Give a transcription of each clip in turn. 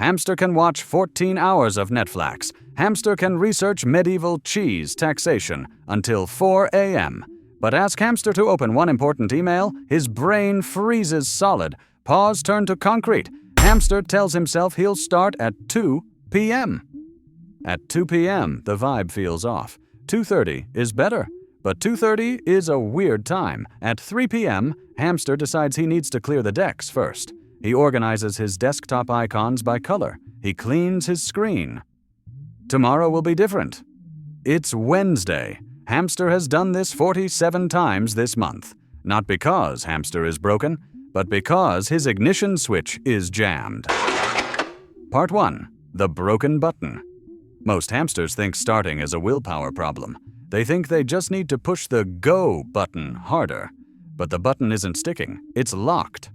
Hamster can watch 14 hours of Netflix. Hamster can research medieval cheese taxation until 4 a.m. But ask Hamster to open one important email, his brain freezes solid, paws turn to concrete. Hamster tells himself he'll start at 2 p.m. At 2 p.m., the vibe feels off. 2:30 is better, but 2:30 is a weird time. At 3 p.m., Hamster decides he needs to clear the decks first. He organizes his desktop icons by color. He cleans his screen. Tomorrow will be different. It's Wednesday. Hamster has done this 47 times this month. Not because Hamster is broken, but because his ignition switch is jammed. Part 1. The broken button. Most hamsters think starting is a willpower problem. They think they just need to push the go button harder. But the button isn't sticking, it's locked.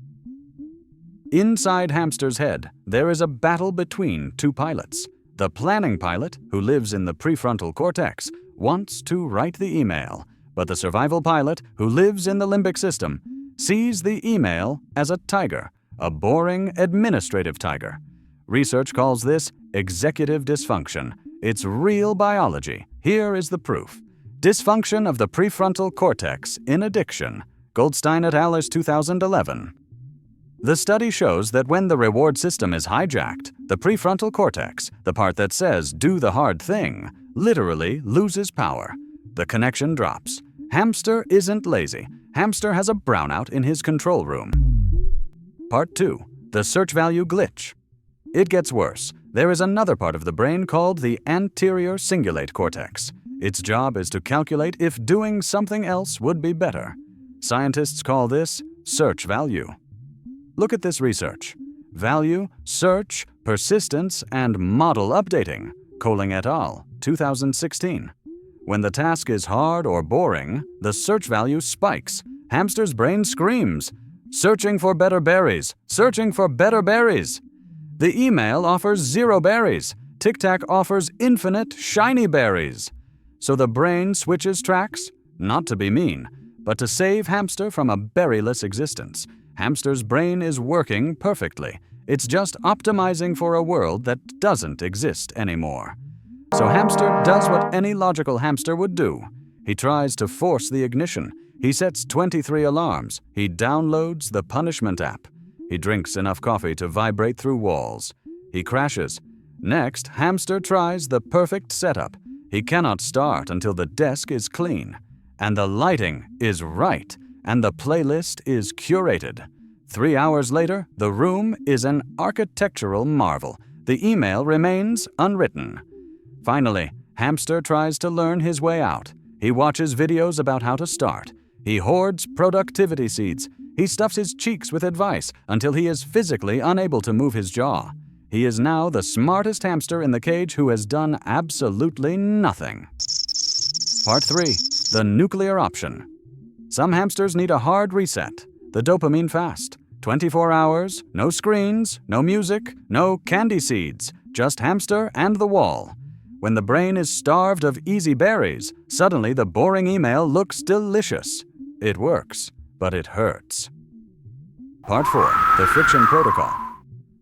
Inside Hamster's head, there is a battle between two pilots. The planning pilot, who lives in the prefrontal cortex, wants to write the email, but the survival pilot, who lives in the limbic system, sees the email as a tiger, a boring administrative tiger. Research calls this executive dysfunction. It's real biology. Here is the proof. Dysfunction of the prefrontal cortex in addiction. Goldstein et al. 2011. The study shows that when the reward system is hijacked, the prefrontal cortex, the part that says do the hard thing, literally loses power. The connection drops. Hamster isn't lazy. Hamster has a brownout in his control room. Part 2. The search value glitch. It gets worse. There is another part of the brain called the Anterior Cingulate Cortex. Its job is to calculate if doing something else would be better. Scientists call this search value. Look at this research. Value, search, persistence, and model updating. Kohling et al., 2016. When the task is hard or boring, the search value spikes. Hamster's brain screams, "Searching for better berries! Searching for better berries!" The email offers 0 berries. Tic Tac offers infinite shiny berries. So the brain switches tracks, not to be mean, but to save Hamster from a berryless existence. Hamster's brain is working perfectly. It's just optimizing for a world that doesn't exist anymore. So Hamster does what any logical hamster would do. He tries to force the ignition. He sets 23 alarms. He downloads the punishment app. He drinks enough coffee to vibrate through walls. He crashes. Next, Hamster tries the perfect setup. He cannot start until the desk is clean, and the lighting is right, and the playlist is curated. 3 hours later, the room is an architectural marvel. The email remains unwritten. Finally, Hamster tries to learn his way out. He watches videos about how to start. He hoards productivity seeds. He stuffs his cheeks with advice until he is physically unable to move his jaw. He is now the smartest hamster in the cage who has done absolutely nothing. Part 3. The nuclear option. Some hamsters need a hard reset. The dopamine fast. 24 hours, no screens, no music, no candy seeds, just hamster and the wall. When the brain is starved of easy berries, suddenly the boring email looks delicious. It works, but it hurts. Part 4. The friction protocol.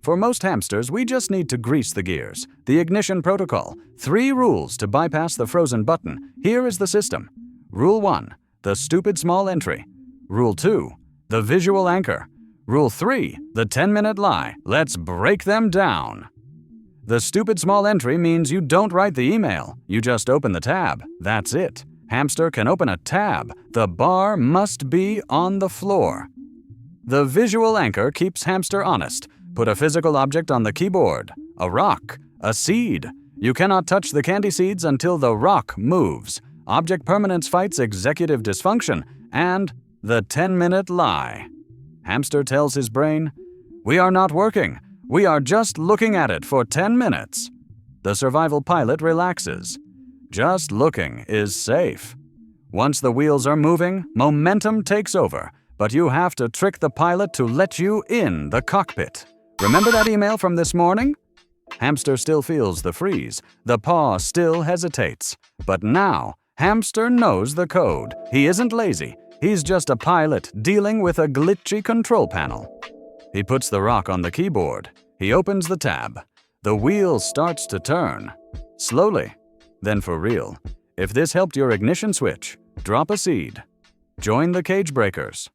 For most hamsters, we just need to grease the gears. The ignition protocol. 3 rules to bypass the frozen button. Here is the system. Rule 1. The stupid small entry. Rule 2. The visual anchor. Rule 3. The 10-minute lie. Let's break them down. The stupid small entry means you don't write the email. You just open the tab. That's it. Hamster can open a tab. The bar must be on the floor. The visual anchor keeps hamster honest. Put a physical object on the keyboard. A rock. A seed. You cannot touch the candy seeds until the rock moves. Object permanence fights executive dysfunction. And the 10-minute lie. Hamster tells his brain, "We are not working. We are just looking at it for 10 minutes. The survival pilot relaxes. Just looking is safe. Once the wheels are moving, momentum takes over, but you have to trick the pilot to let you in the cockpit. Remember that email from this morning? Hamster still feels the freeze. The paw still hesitates. But now, Hamster knows the code. He isn't lazy. He's just a pilot dealing with a glitchy control panel. He puts the rock on the keyboard. He opens the tab. The wheel starts to turn. Slowly, then for real. If this helped your ignition switch, drop a seed. Join the cage breakers.